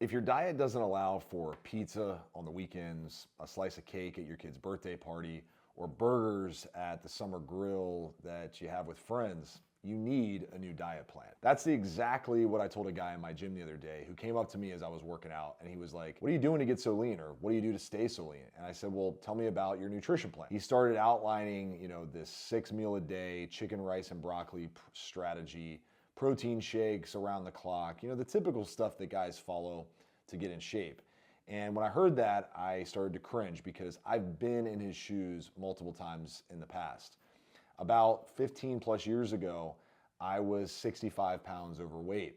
If your diet doesn't allow for pizza on the weekends, a slice of cake at your kid's birthday party, or burgers at the summer grill that you have with friends, you need a new diet plan. That's exactly what I told a guy in my gym the other day who came up to me as I was working out, and he was like, "What are you doing to get so lean?" Or "What do you do to stay so lean?" And I said, "Well, tell me about your nutrition plan." He started outlining, this 6 meal a day, chicken, rice, and broccoli strategy, protein shakes around the clock, the typical stuff that guys follow to get in shape. And when I heard that, I started to cringe because I've been in his shoes multiple times in the past. About 15 plus years ago, I was 65 pounds overweight,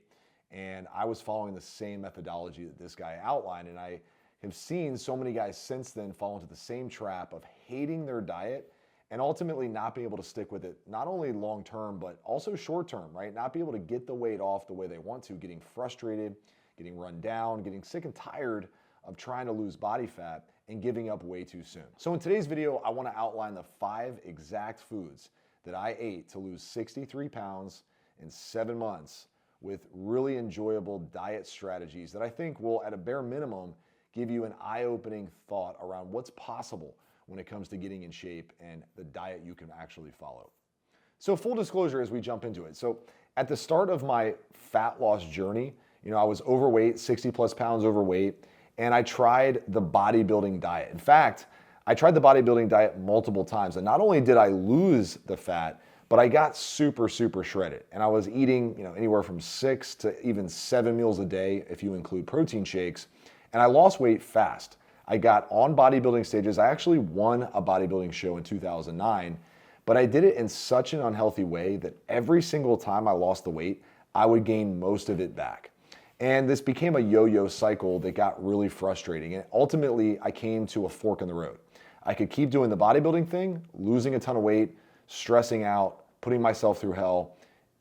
and I was following the same methodology that this guy outlined. And I have seen so many guys since then fall into the same trap of hating their diet and ultimately not being able to stick with it, not only long term, but also short term, right? Not be able to get the weight off the way they want to, getting frustrated, getting run down, getting sick and tired of trying to lose body fat and giving up way too soon. So in today's video, I want to outline the 5 exact foods that I ate to lose 63 pounds in 7 months with really enjoyable diet strategies that I think will, at a bare minimum, give you an eye-opening thought around what's possible when it comes to getting in shape and the diet you can actually follow. So full disclosure as we jump into it. So at the start of my fat loss journey, I was overweight, 60 plus pounds overweight, and I tried the bodybuilding diet. In fact, I tried the bodybuilding diet multiple times, and not only did I lose the fat, but I got super, super shredded. And I was eating, anywhere from 6 to even 7 meals a day if you include protein shakes, and I lost weight fast. I got on bodybuilding stages. I actually won a bodybuilding show in 2009, but I did it in such an unhealthy way that every single time I lost the weight, I would gain most of it back. And this became a yo-yo cycle that got really frustrating. And ultimately, I came to a fork in the road. I could keep doing the bodybuilding thing, losing a ton of weight, stressing out, putting myself through hell,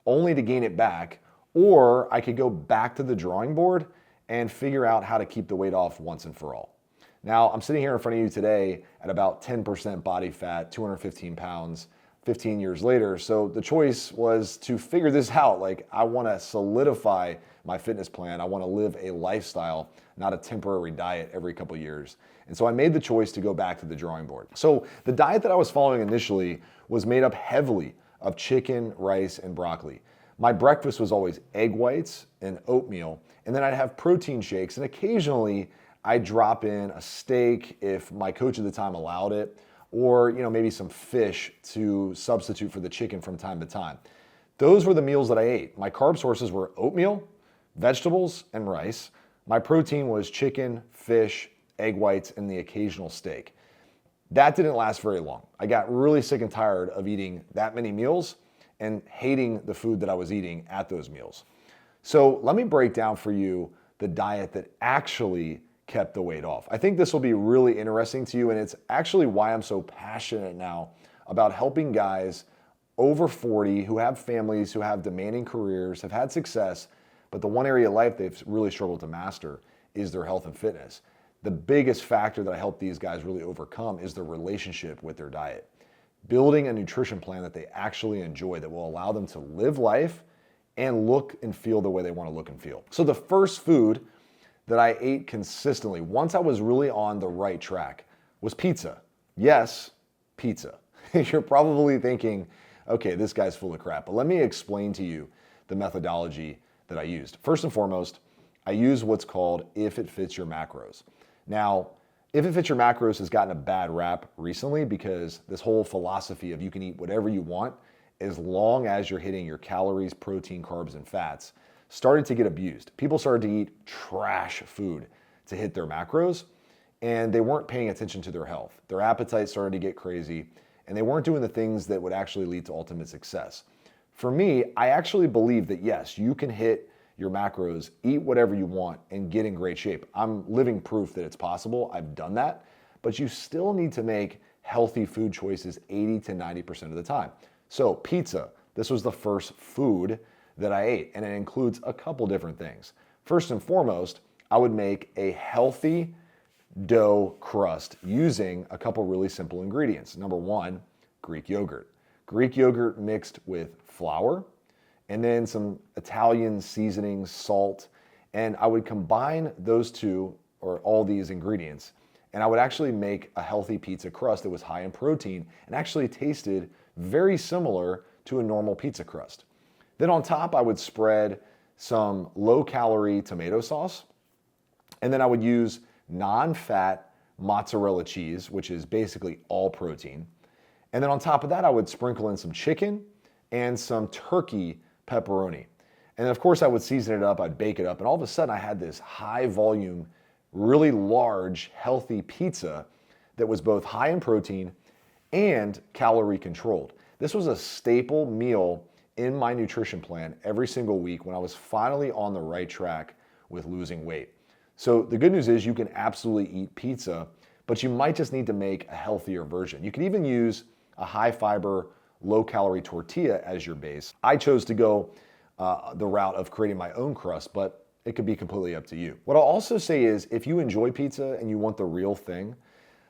only to gain it back, or I could go back to the drawing board and figure out how to keep the weight off once and for all. Now, I'm sitting here in front of you today at about 10% body fat, 215 pounds, 15 years later. So the choice was to figure this out. Like, I want to solidify my fitness plan. I want to live a lifestyle, not a temporary diet every couple of years. And so I made the choice to go back to the drawing board. So the diet that I was following initially was made up heavily of chicken, rice, and broccoli. My breakfast was always egg whites and oatmeal, and then I'd have protein shakes, and occasionally I'd drop in a steak if my coach at the time allowed it, or maybe some fish to substitute for the chicken from time to time. Those were the meals that I ate. My carb sources were oatmeal, vegetables, and rice. My protein was chicken, fish, egg whites, and the occasional steak. That didn't last very long. I got really sick and tired of eating that many meals and hating the food that I was eating at those meals. So let me break down for you the diet that actually kept the weight off. I think this will be really interesting to you, and it's actually why I'm so passionate now about helping guys over 40 who have families, who have demanding careers, have had success, but the one area of life they've really struggled to master is their health and fitness. The biggest factor that I help these guys really overcome is their relationship with their diet. Building a nutrition plan that they actually enjoy, that will allow them to live life and look and feel the way they want to look and feel. So the first food that I ate consistently, once I was really on the right track, was pizza. Yes, pizza. You're probably thinking, okay, this guy's full of crap, but let me explain to you the methodology that I used. First and foremost, I use what's called if it fits your macros. Now, if it fits your macros has gotten a bad rap recently because this whole philosophy of you can eat whatever you want as long as you're hitting your calories, protein, carbs, and fats started to get abused. People started to eat trash food to hit their macros, and they weren't paying attention to their health. Their appetite started to get crazy, and they weren't doing the things that would actually lead to ultimate success. For me, I actually believe that yes, you can hit your macros, eat whatever you want, and get in great shape. I'm living proof that it's possible. I've done that, but you still need to make healthy food choices 80 to 90% of the time. So pizza, this was the first food that I ate, and it includes a couple different things. First and foremost, I would make a healthy dough crust using a couple really simple ingredients. Number one, Greek yogurt. Greek yogurt mixed with flour, and then some Italian seasonings, salt, And I would combine those two, or all these ingredients, and I would actually make a healthy pizza crust that was high in protein and actually tasted very similar to a normal pizza crust. Then on top, I would spread some low-calorie tomato sauce, and then I would use non-fat mozzarella cheese, which is basically all protein. And then on top of that, I would sprinkle in some chicken and some turkey pepperoni. And then of course I would season it up, I'd bake it up, and all of a sudden I had this high volume, really large, healthy pizza that was both high in protein and calorie controlled. This was a staple meal in my nutrition plan every single week when I was finally on the right track with losing weight. So the good news is you can absolutely eat pizza, but you might just need to make a healthier version. You can even use a high fiber, low calorie tortilla as your base. I chose to go the route of creating my own crust, but it could be completely up to you. What I'll also say is if you enjoy pizza and you want the real thing,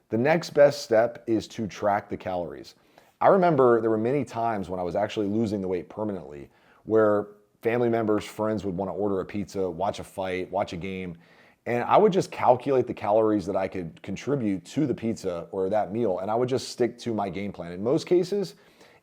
the next best step is to track the calories. I remember there were many times when I was actually losing the weight permanently where family members, friends would want to order a pizza, watch a fight, watch a game, and I would just calculate the calories that I could contribute to the pizza or that meal, and I would just stick to my game plan. In most cases,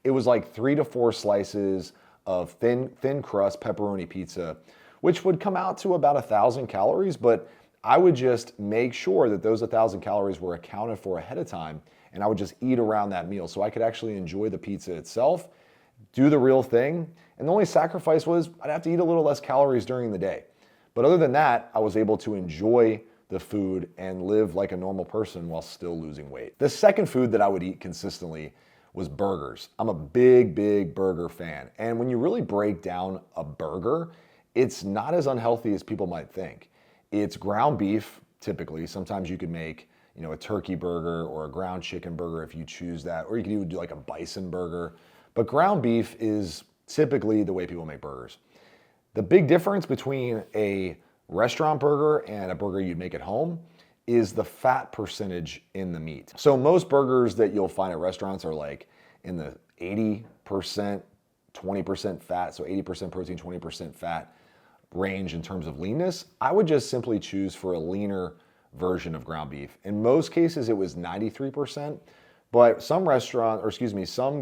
it was like 3 to 4 slices of thin crust pepperoni pizza, which would come out to about 1,000 calories, but I would just make sure that those 1,000 calories were accounted for ahead of time, and I would just eat around that meal so I could actually enjoy the pizza itself, do the real thing, and the only sacrifice was I'd have to eat a little less calories during the day. But other than that, I was able to enjoy the food and live like a normal person while still losing weight. The second food that I would eat consistently was burgers. I'm a big burger fan. And when you really break down a burger, it's not as unhealthy as people might think. It's ground beef, typically. Sometimes you could make, a turkey burger or a ground chicken burger if you choose that, or you could even do like a bison burger. But ground beef is typically the way people make burgers. The big difference between a restaurant burger and a burger you'd make at home is the fat percentage in the meat. So most burgers that you'll find at restaurants are like in the 80%, 20% fat, so 80% protein, 20% fat range in terms of leanness. I would just simply choose for a leaner version of ground beef. In most cases, it was 93%, but some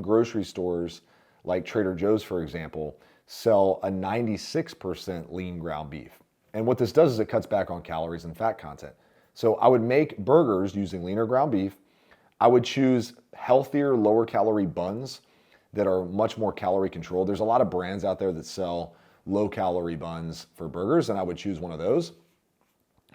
grocery stores like Trader Joe's, for example, sell a 96% lean ground beef. And what this does is it cuts back on calories and fat content. So I would make burgers using leaner ground beef. I would choose healthier, lower calorie buns that are much more calorie controlled. There's a lot of brands out there that sell low calorie buns for burgers, and I would choose one of those.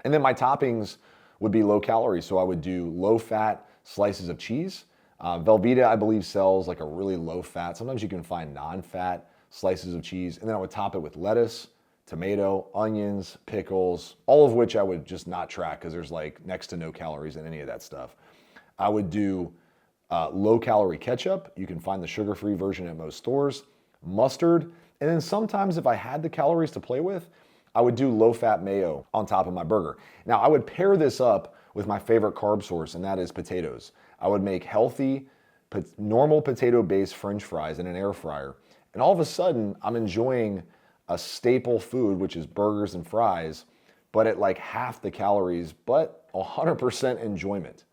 And then my toppings would be low calorie. So I would do low fat slices of cheese. Velveeta, I believe, sells like a really low fat. Sometimes you can find non-fat slices of cheese. And then I would top it with lettuce, tomato, onions, pickles, all of which I would just not track because there's like next to no calories in any of that stuff. I would do low calorie ketchup. You can find the sugar-free version at most stores. Mustard. And then sometimes if I had the calories to play with, I would do low-fat mayo on top of my burger. Now, I would pair this up with my favorite carb source, and that is potatoes. I would make healthy, normal potato-based French fries in an air fryer. And all of a sudden, I'm enjoying a staple food, which is burgers and fries, but at like half the calories, but 100% enjoyment.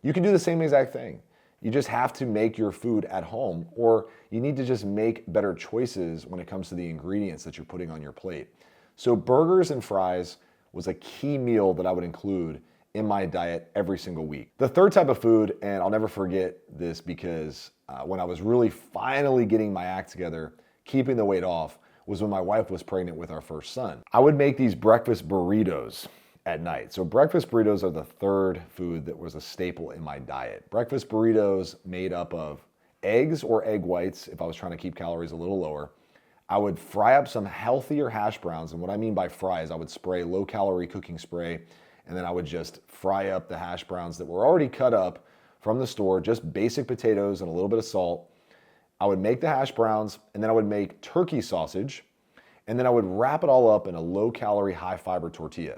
You can do the same exact thing. You just have to make your food at home, or you need to just make better choices when it comes to the ingredients that you're putting on your plate. So burgers and fries was a key meal that I would include in my diet every single week. The third type of food, and I'll never forget this because when I was really finally getting my act together, keeping the weight off, was when my wife was pregnant with our first son. I would make these breakfast burritos at night. So breakfast burritos are the third food that was a staple in my diet. Breakfast burritos made up of eggs or egg whites, if I was trying to keep calories a little lower. I would fry up some healthier hash browns, and what I mean by fry is I would spray low-calorie cooking spray, and then I would just fry up the hash browns that were already cut up from the store, just basic potatoes and a little bit of salt. I would make the hash browns, and then I would make turkey sausage, and then I would wrap it all up in a low-calorie, high-fiber tortilla.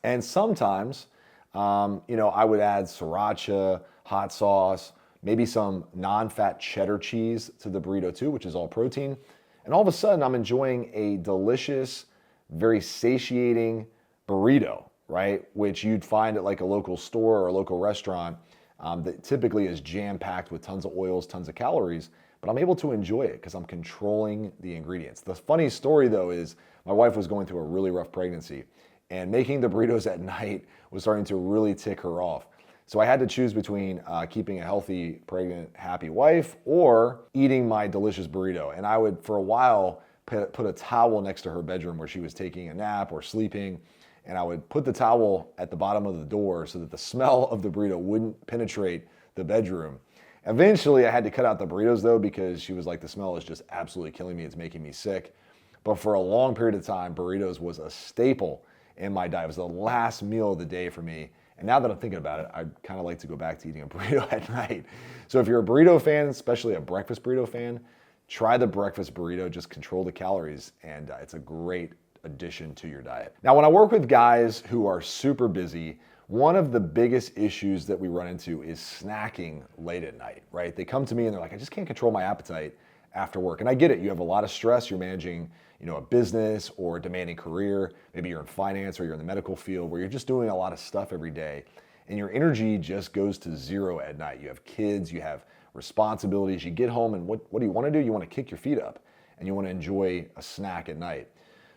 And sometimes, I would add sriracha, hot sauce, maybe some non-fat cheddar cheese to the burrito too, which is all protein. And all of a sudden, I'm enjoying a delicious very satiating burrito, right? Which you'd find at like a local store or a local restaurant that typically is jam-packed with tons of oils, tons of calories, but I'm able to enjoy it because I'm controlling the ingredients. The funny story though is my wife was going through a really rough pregnancy, and making the burritos at night was starting to really tick her off. So I had to choose between keeping a healthy, pregnant, happy wife or eating my delicious burrito. And I would, for a while, put a towel next to her bedroom where she was taking a nap or sleeping, and I would put the towel at the bottom of the door so that the smell of the burrito wouldn't penetrate the bedroom. Eventually, I had to cut out the burritos though, because she was like, the smell is just absolutely killing me. It's making me sick. But for a long period of time, burritos was a staple in my diet. It was the last meal of the day for me. And now that I'm thinking about it, I'd kind of like to go back to eating a burrito at night. So if you're a burrito fan, especially a breakfast burrito fan, try the breakfast burrito. Just control the calories, and it's a great addition to your diet. Now, when I work with guys who are super busy, one of the biggest issues that we run into is snacking late at night, right? They come to me and they're like, I just can't control my appetite after work. And I get it. You have a lot of stress. You're managing, a business or a demanding career. Maybe you're in finance or you're in the medical field where you're just doing a lot of stuff every day, and your energy just goes to zero at night. You have kids, you have responsibilities. You get home, and what do you want to do? You want to kick your feet up and you want to enjoy a snack at night.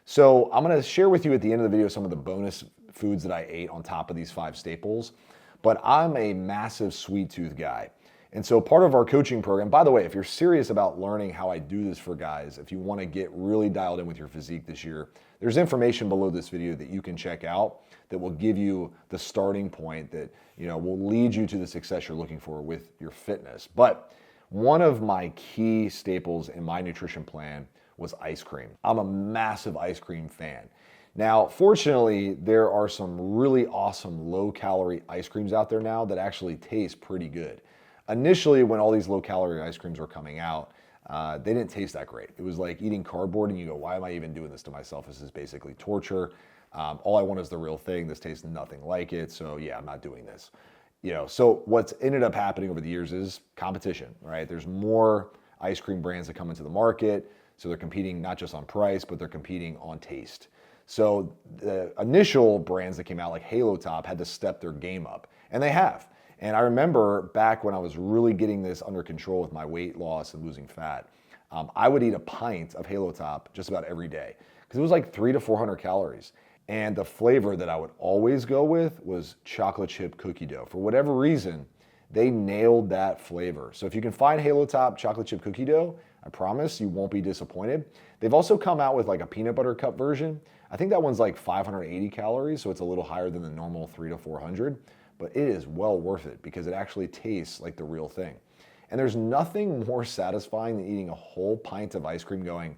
So I'm going to share with you at the end of the video some of the bonus foods that I ate on top of these 5 staples. But I'm a massive sweet tooth guy. And so part of our coaching program, by the way, if you're serious about learning how I do this for guys, if you want to get really dialed in with your physique this year, there's information below this video that you can check out that will give you the starting point that, will lead you to the success you're looking for with your fitness. But one of my key staples in my nutrition plan was ice cream. I'm a massive ice cream fan. Now, fortunately, there are some really awesome low-calorie ice creams out there now that actually taste pretty good. Initially, when all these low-calorie ice creams were coming out, they didn't taste that great. It was like eating cardboard, and you go, why am I even doing this to myself? This is basically torture. All I want is the real thing. This tastes nothing like it, so yeah, I'm not doing this. So what's ended up happening over the years is competition, right? There's more ice cream brands that come into the market, so they're competing not just on price, but they're competing on taste. So the initial brands that came out, like Halo Top, had to step their game up, and they have. And I remember back when I was really getting this under control with my weight loss and losing fat, I would eat a pint of Halo Top just about every day because it was like 300 to 400 calories. And the flavor that I would always go with was chocolate chip cookie dough. For whatever reason, they nailed that flavor. So if you can find Halo Top chocolate chip cookie dough, I promise you won't be disappointed. They've also come out with like a peanut butter cup version. I think that one's like 580 calories, so it's a little higher than the normal 300 to 400. But it is well worth it because it actually tastes like the real thing. And there's nothing more satisfying than eating a whole pint of ice cream going,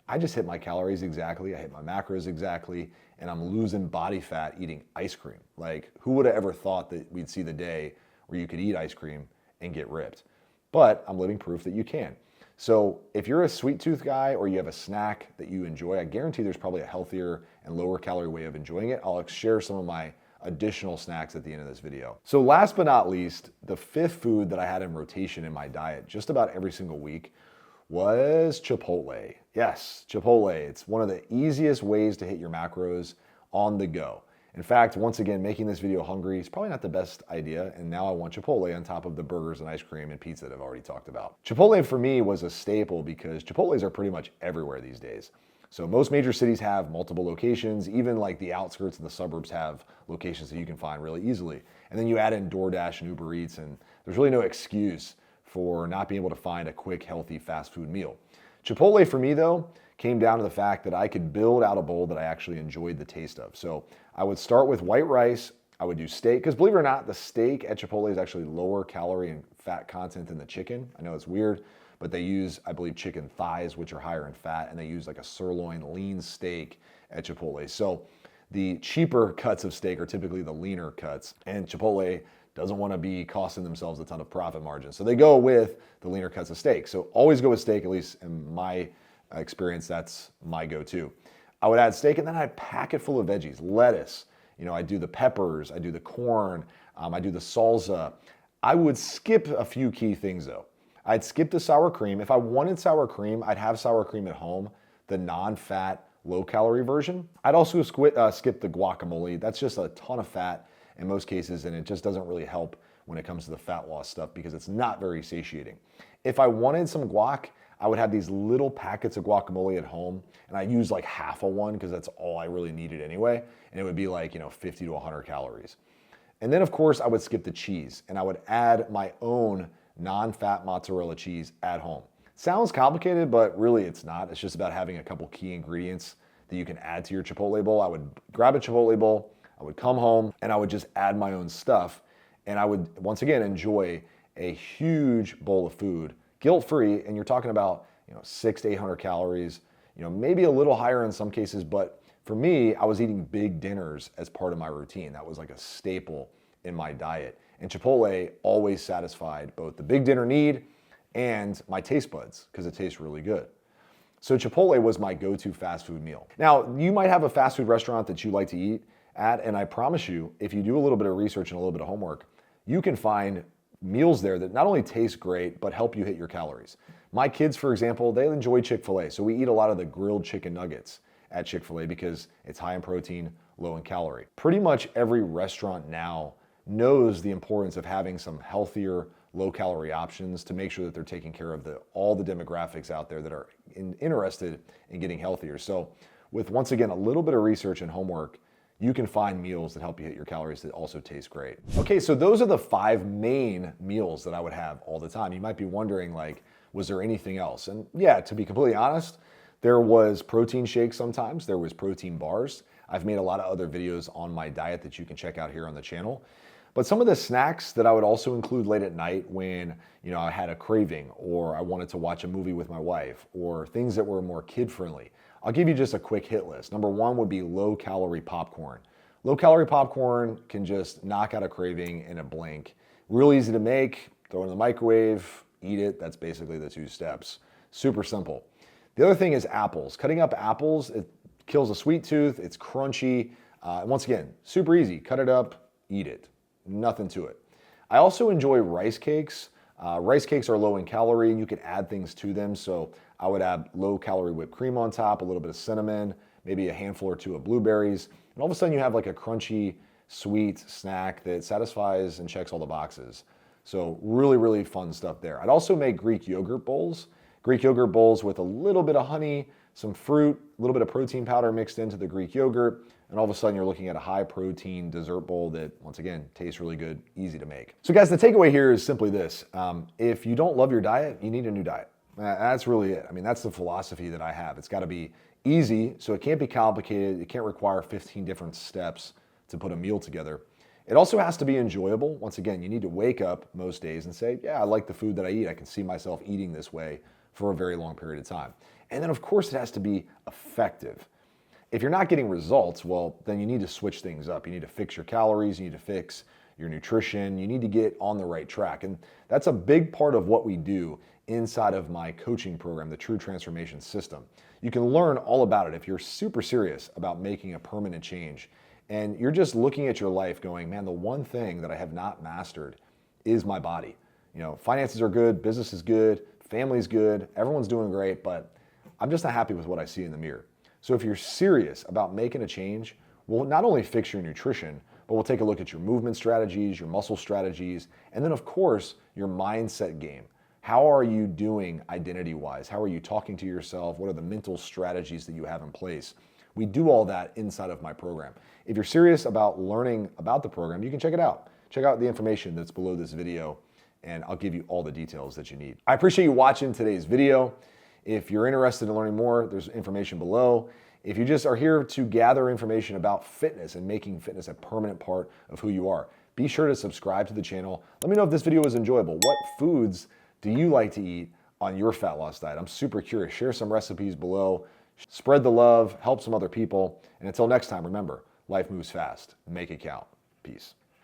I just hit my calories exactly, I hit my macros exactly, and I'm losing body fat eating ice cream. Like, who would have ever thought that we'd see the day where you could eat ice cream and get ripped? But I'm living proof that you can. So if you're a sweet tooth guy or you have a snack that you enjoy, I guarantee there's probably a healthier and lower calorie way of enjoying it. I'll share some of my additional snacks at the end of this video. So last but not least, the 5th food that I had in rotation in my diet just about every single week was Chipotle. Yes, Chipotle. It's one of the easiest ways to hit your macros on the go. In fact, once again, making this video hungry is probably not the best idea, and now I want Chipotle on top of the burgers and ice cream and pizza that I've already talked about. Chipotle for me was a staple because Chipotles are pretty much everywhere these days. So most major cities have multiple locations, even like the outskirts and the suburbs have locations that you can find really easily. And then you add in DoorDash and Uber Eats, and there's really no excuse for not being able to find a quick, healthy fast food meal. Chipotle for me though, came down to the fact that I could build out a bowl that I actually enjoyed the taste of. So I would start with white rice, I would do steak, because believe it or not, the steak at Chipotle is actually lower calorie and fat content than the chicken. I know it's weird, but they use, I believe, chicken thighs, which are higher in fat, and they use like a sirloin lean steak at Chipotle. So the cheaper cuts of steak are typically the leaner cuts, and Chipotle doesn't want to be costing themselves a ton of profit margin. So they go with the leaner cuts of steak. So always go with steak, at least in my experience, that's my go-to. I would add steak and then I'd pack it full of veggies, lettuce. I do the peppers, I do the corn, I do the salsa. I would skip a few key things though. I'd skip the sour cream. If I wanted sour cream, I'd have sour cream at home, the non-fat, low-calorie version. I'd also skip the guacamole. That's just a ton of fat in most cases, and it just doesn't really help when it comes to the fat loss stuff because it's not very satiating. If I wanted some guac, I would have these little packets of guacamole at home, and I use like half of one because that's all I really needed anyway, and it would be like, 50 to 100 calories. And then of course I would skip the cheese, and I would add my own non-fat mozzarella cheese at home. Sounds complicated, but really it's not. It's just about having a couple key ingredients that you can add to your Chipotle bowl. I would grab a Chipotle bowl, I would come home, and I would just add my own stuff, and I would, once again, enjoy a huge bowl of food, guilt-free, and you're talking about 600 to 800 calories, maybe a little higher in some cases, but for me, I was eating big dinners as part of my routine. That was like a staple in my diet. And Chipotle always satisfied both the big dinner need and my taste buds because it tastes really good. So Chipotle was my go-to fast food meal. Now, you might have a fast food restaurant that you like to eat at, and I promise you, if you do a little bit of research and a little bit of homework, you can find meals there that not only taste great, but help you hit your calories. My kids, for example, they enjoy Chick-fil-A, so we eat a lot of the grilled chicken nuggets at Chick-fil-A because it's high in protein, low in calorie. Pretty much every restaurant now knows the importance of having some healthier, low-calorie options to make sure that they're taking care of all the demographics out there that are interested in getting healthier. So with, once again, a little bit of research and homework, you can find meals that help you hit your calories that also taste great. Okay, so those are the 5 main meals that I would have all the time. You might be wondering, like, was there anything else? And yeah, to be completely honest, there was protein shakes sometimes, there was protein bars. I've made a lot of other videos on my diet that you can check out here on the channel. But some of the snacks that I would also include late at night when, I had a craving or I wanted to watch a movie with my wife or things that were more kid-friendly. I'll give you just a quick hit list. Number 1 would be low-calorie popcorn. Low-calorie popcorn can just knock out a craving in a blink. Real easy to make, throw it in the microwave, eat it. That's basically the 2 steps. Super simple. The other thing is apples. Cutting up apples, it kills a sweet tooth, it's crunchy. And once again, super easy. Cut it up, eat it. Nothing to it. I also enjoy rice cakes. Rice cakes are low in calorie and you can add things to them. So I would add low calorie whipped cream on top, a little bit of cinnamon, maybe a handful or 2 of blueberries. And all of a sudden you have like a crunchy, sweet snack that satisfies and checks all the boxes. So really, really fun stuff there. I'd also make Greek yogurt bowls. Greek yogurt bowls with a little bit of honey, some fruit, a little bit of protein powder mixed into the Greek yogurt. And all of a sudden you're looking at a high protein dessert bowl that, once again, tastes really good, easy to make. So guys, the takeaway here is simply this. If you don't love your diet, you need a new diet. That's really it. I mean, that's the philosophy that I have. It's got to be easy, so it can't be complicated. It can't require 15 different steps to put a meal together. It also has to be enjoyable. Once again, you need to wake up most days and say, yeah, I like the food that I eat. I can see myself eating this way for a very long period of time. And then of course it has to be effective. If you're not getting results, well, then you need to switch things up. You need to fix your calories, you need to fix your nutrition, you need to get on the right track. And that's a big part of what we do inside of my coaching program, the True Transformation System. You can learn all about it if you're super serious about making a permanent change. And you're just looking at your life going, man, the one thing that I have not mastered is my body. Finances are good, business is good, family's good, everyone's doing great, but I'm just not happy with what I see in the mirror. So if you're serious about making a change, we'll not only fix your nutrition, but we'll take a look at your movement strategies, your muscle strategies, and then of course, your mindset game. How are you doing identity-wise? How are you talking to yourself? What are the mental strategies that you have in place? We do all that inside of my program. If you're serious about learning about the program, you can check it out. Check out the information that's below this video, and I'll give you all the details that you need. I appreciate you watching today's video. If you're interested in learning more, there's information below. If you just are here to gather information about fitness and making fitness a permanent part of who you are, be sure to subscribe to the channel. Let me know if this video was enjoyable. What foods do you like to eat on your fat loss diet? I'm super curious. Share some recipes below. Spread the love, help some other people. And until next time, remember, life moves fast. Make it count. Peace.